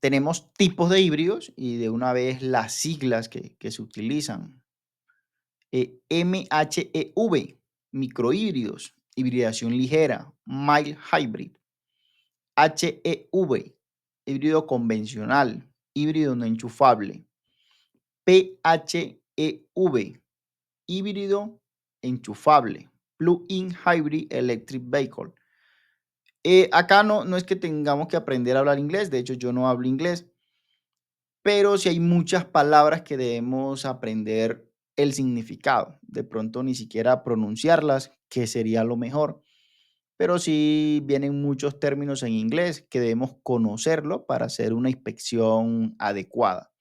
Tenemos tipos de híbridos y de una vez las siglas que se utilizan. MHEV, microhíbridos, hibridación ligera, mild hybrid. HEV, híbrido convencional, híbrido no enchufable. PHEV, híbrido enchufable, plug-in hybrid electric vehicle. Acá no es que tengamos que aprender a hablar inglés, de hecho yo no hablo inglés, pero sí hay muchas palabras que debemos aprender el significado. De pronto ni siquiera pronunciarlas, que sería lo mejor, pero sí vienen muchos términos en inglés que debemos conocerlo para hacer una inspección adecuada.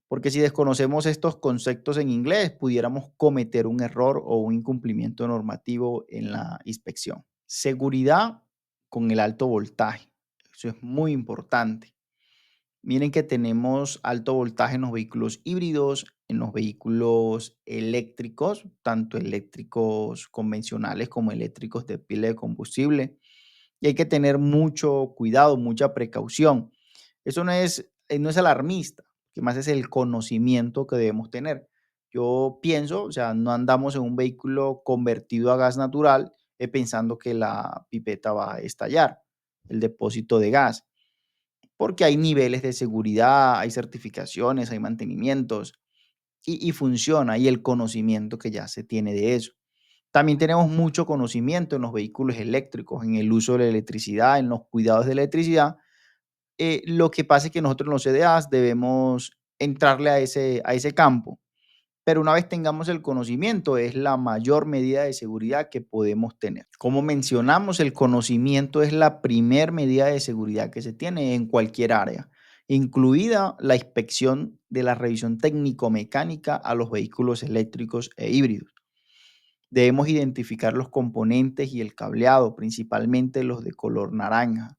Porque si desconocemos estos conceptos en inglés, pudiéramos cometer un error o un incumplimiento normativo en la inspección. Seguridad con el alto voltaje. Eso es muy importante. Miren que tenemos alto voltaje en los vehículos híbridos, en los vehículos eléctricos, tanto eléctricos convencionales como eléctricos de pila de combustible. Y hay que tener mucho cuidado, mucha precaución. Eso no es alarmista, que más es el conocimiento que debemos tener. Yo pienso, o sea, no andamos en un vehículo convertido a gas natural pensando que la pipeta va a estallar, el depósito de gas, porque hay niveles de seguridad, hay certificaciones, hay mantenimientos y funciona, y el conocimiento que ya se tiene de eso. También tenemos mucho conocimiento en los vehículos eléctricos, en el uso de la electricidad, en los cuidados de la electricidad. Lo que pasa es que nosotros en los CDAs debemos entrarle a ese campo, pero una vez tengamos el conocimiento es la mayor medida de seguridad que podemos tener. Como mencionamos, el conocimiento es la primer medida de seguridad que se tiene en cualquier área, incluida la inspección de la revisión técnico-mecánica a los vehículos eléctricos e híbridos. Debemos identificar los componentes y el cableado, principalmente los de color naranja.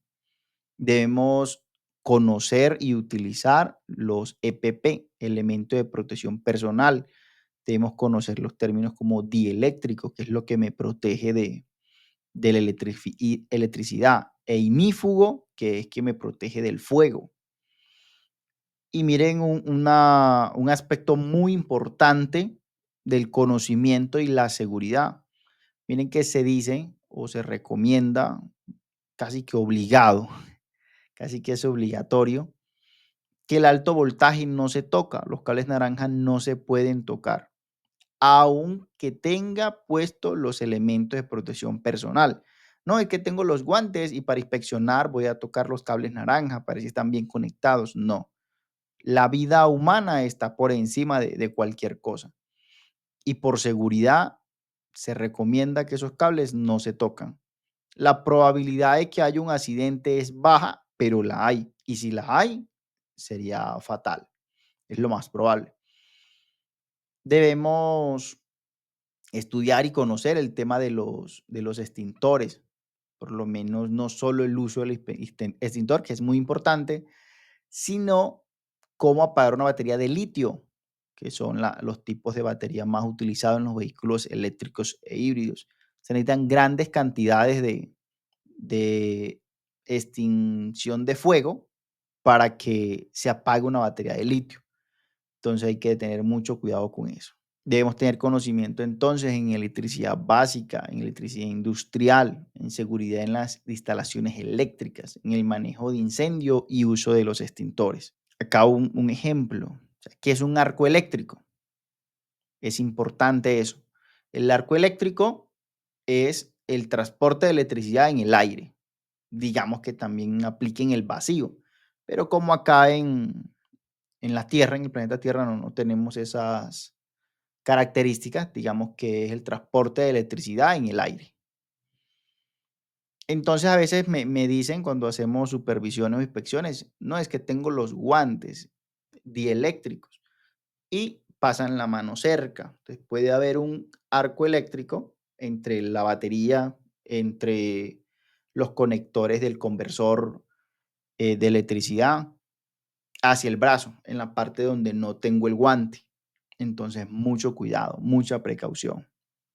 Debemos conocer y utilizar los EPP, elementos de protección personal. Debemos conocer los términos como dieléctrico, que es lo que me protege de la electricidad, e ignífugo, que es que me protege del fuego. Y miren un aspecto muy importante del conocimiento y la seguridad. Miren que se dice o se recomienda, casi que obligado, casi que es obligatorio, que el alto voltaje no se toca, los cables naranjas no se pueden tocar, aunque tenga puestos los elementos de protección personal. No es que tengo los guantes y para inspeccionar voy a tocar los cables naranja para ver si están bien conectados. No, la vida humana está por encima de cualquier cosa. Y por seguridad se recomienda que esos cables no se tocan. La probabilidad de que haya un accidente es baja, pero la hay. Y si la hay, sería fatal. Es lo más probable. Debemos estudiar y conocer el tema de los extintores, por lo menos no solo el uso del extintor, que es muy importante, sino cómo apagar una batería de litio, que son los tipos de batería más utilizados en los vehículos eléctricos e híbridos. Se necesitan grandes cantidades de extinción de fuego para que se apague una batería de litio. Entonces hay que tener mucho cuidado con eso. Debemos tener conocimiento entonces en electricidad básica, en electricidad industrial, en seguridad en las instalaciones eléctricas, en el manejo de incendio y uso de los extintores. Acá un ejemplo. O sea, ¿qué es un arco eléctrico? Es importante eso. El arco eléctrico es el transporte de electricidad en el aire. Digamos que también aplique en el vacío. Pero como acá en la Tierra, en el planeta Tierra, no tenemos esas características, digamos que es el transporte de electricidad en el aire. Entonces a veces me dicen cuando hacemos supervisiones o inspecciones, no es que tengo los guantes dieléctricos y pasan la mano cerca. Entonces puede haber un arco eléctrico entre la batería, entre los conectores del conversor de electricidad hacia el brazo, en la parte donde no tengo el guante. Entonces, mucho cuidado, mucha precaución.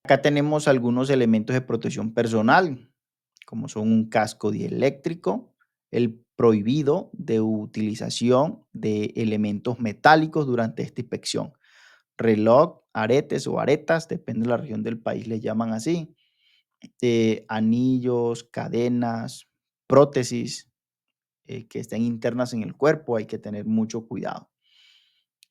Acá tenemos algunos elementos de protección personal, como son un casco dieléctrico, el prohibido de utilización de elementos metálicos durante esta inspección. Reloj, aretes o aretas, depende de la región del país, le llaman así. Anillos, cadenas, prótesis que estén internas en el cuerpo, hay que tener mucho cuidado.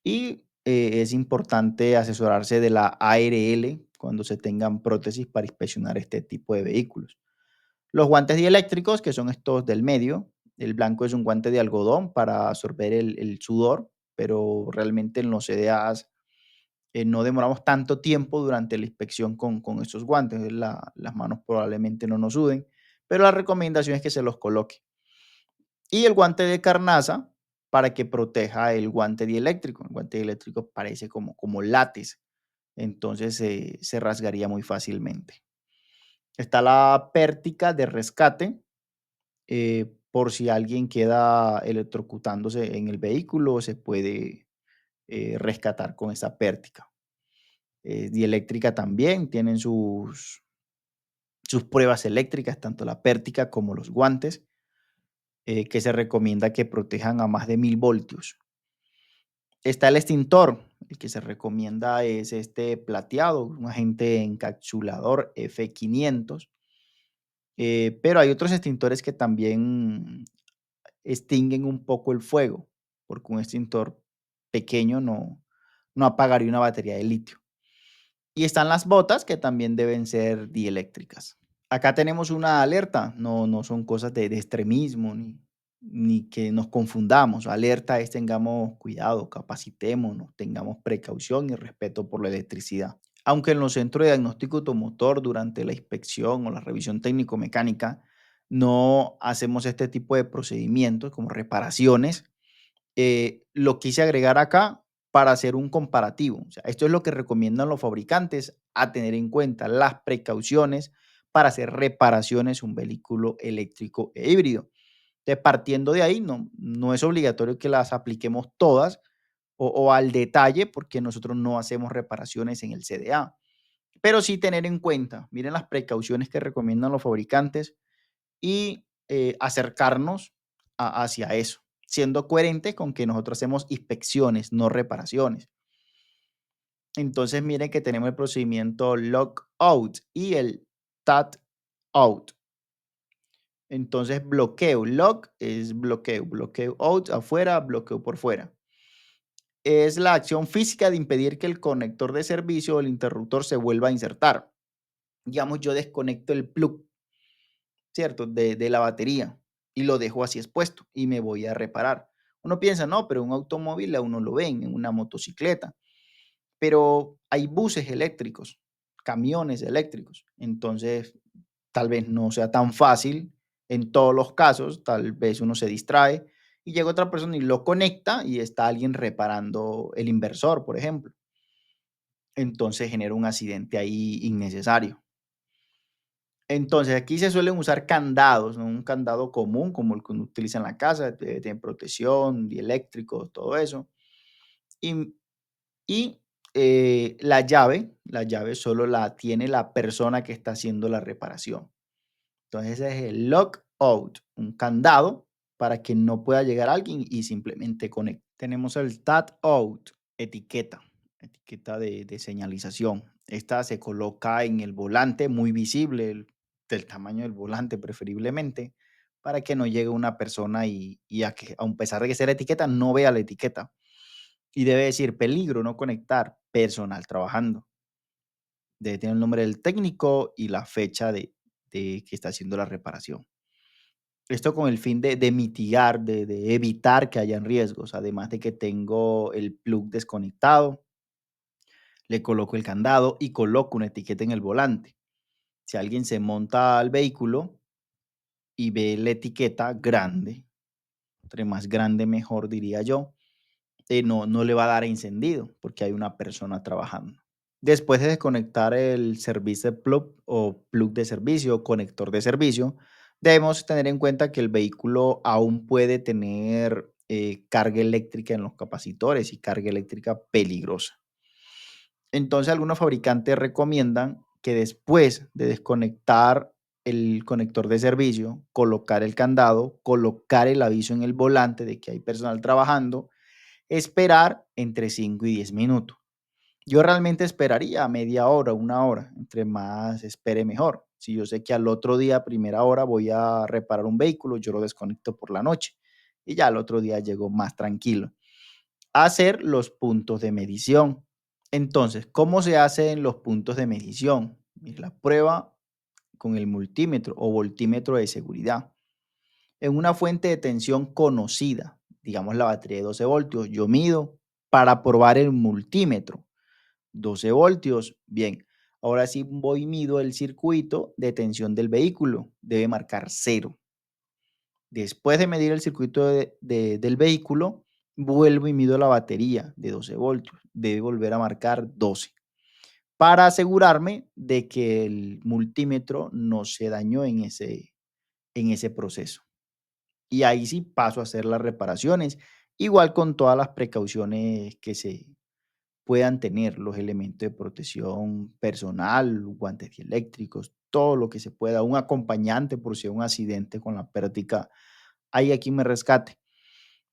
Y es importante asesorarse de la ARL cuando se tengan prótesis para inspeccionar este tipo de vehículos. Los guantes dieléctricos, que son estos del medio, el blanco es un guante de algodón para absorber el sudor, pero realmente en los CDAs no demoramos tanto tiempo durante la inspección con estos guantes. Las manos probablemente no nos suden, pero la recomendación es que se los coloque. Y el guante de carnaza para que proteja el guante dieléctrico. El guante dieléctrico parece como látex, entonces se rasgaría muy fácilmente. Está la pértica de rescate, por si alguien queda electrocutándose en el vehículo, se puede rescatar con esa pértica. Dieléctrica también tienen sus pruebas eléctricas, tanto la pértica como los guantes, que se recomienda que protejan a más de 1000 voltios. Está el extintor, el que se recomienda es este plateado, un agente encapsulador F500, pero hay otros extintores que también extinguen un poco el fuego, porque un extintor pequeño no apagaría una batería de litio. Y están las botas que también deben ser dieléctricas. Acá tenemos una alerta, no son cosas de extremismo ni que nos confundamos. Alerta es tengamos cuidado, capacitémonos, tengamos precaución y respeto por la electricidad. Aunque en los centros de diagnóstico automotor durante la inspección o la revisión técnico-mecánica no hacemos este tipo de procedimientos como reparaciones, lo quise agregar acá para hacer un comparativo. O sea, esto es lo que recomiendan los fabricantes a tener en cuenta las precauciones para hacer reparaciones en un vehículo eléctrico e híbrido. Entonces, partiendo de ahí, no es obligatorio que las apliquemos todas o al detalle porque nosotros no hacemos reparaciones en el CDA. Pero sí tener en cuenta, miren las precauciones que recomiendan los fabricantes y acercarnos hacia eso, siendo coherentes con que nosotros hacemos inspecciones, no reparaciones. Entonces, miren que tenemos el procedimiento lockout y el tat out. Entonces, bloqueo, lock es bloqueo, bloqueo out afuera, bloqueo por fuera. Es la acción física de impedir que el conector de servicio o el interruptor se vuelva a insertar. Digamos, yo desconecto el plug, ¿cierto? De la batería y lo dejo así expuesto y me voy a reparar. Uno piensa, no, pero un automóvil a uno lo ven, en una motocicleta, pero hay buses eléctricos, camiones eléctricos, entonces tal vez no sea tan fácil en todos los casos, tal vez uno se distrae y llega otra persona y lo conecta y está alguien reparando el inversor, por ejemplo. Entonces genera un accidente ahí innecesario. Entonces, aquí se suelen usar candados, ¿no? Un candado común, como el que uno utiliza en la casa, de protección, dieléctrico, todo eso. Y, y la llave solo la tiene la persona que está haciendo la reparación. Entonces, ese es el lockout, un candado para que no pueda llegar alguien y simplemente conecte. Tenemos el tat out, etiqueta de señalización. Esta se coloca en el volante, muy visible, del tamaño del volante preferiblemente, para que no llegue una persona y a pesar de que sea la etiqueta, no vea la etiqueta. Y debe decir peligro, no conectar, personal trabajando. Debe tener el nombre del técnico y la fecha de que está haciendo la reparación. Esto con el fin de mitigar, de evitar que hayan riesgos, además de que tengo el plug desconectado, le coloco el candado y coloco una etiqueta en el volante. Si alguien se monta al vehículo y ve la etiqueta grande, entre más grande mejor diría yo, no le va a dar encendido porque hay una persona trabajando. Después de desconectar el servicio plug o plug de servicio o conector de servicio, debemos tener en cuenta que el vehículo aún puede tener carga eléctrica en los capacitores y carga eléctrica peligrosa. Entonces, algunos fabricantes recomiendan que después de desconectar el conector de servicio, colocar el candado, colocar el aviso en el volante de que hay personal trabajando, esperar entre 5 y 10 minutos. Yo realmente esperaría media hora, una hora, entre más espere mejor. Si yo sé que al otro día, a primera hora, voy a reparar un vehículo, yo lo desconecto por la noche y ya al otro día llego más tranquilo. Hacer los puntos de medición. Entonces, ¿cómo se hacen los puntos de medición? Mire, la prueba con el multímetro o voltímetro de seguridad. En una fuente de tensión conocida, digamos la batería de 12 voltios, yo mido para probar el multímetro. 12 voltios, bien. Ahora sí voy y mido el circuito de tensión del vehículo, debe marcar cero. Después de medir el circuito del vehículo, vuelvo y mido la batería de 12 voltios, debe volver a marcar 12 para asegurarme de que el multímetro no se dañó en ese proceso. Y ahí sí paso a hacer las reparaciones, igual con todas las precauciones que se puedan tener, los elementos de protección personal, guantes eléctricos, todo lo que se pueda, un acompañante por si hay un accidente con la práctica, hay aquí me rescate.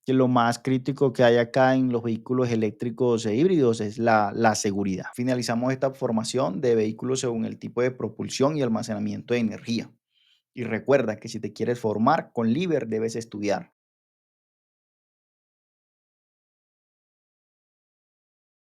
Que lo más crítico que hay acá en los vehículos eléctricos e híbridos es la seguridad. Finalizamos esta formación de vehículos según el tipo de propulsión y almacenamiento de energía. Y recuerda que si te quieres formar con Liber debes estudiar.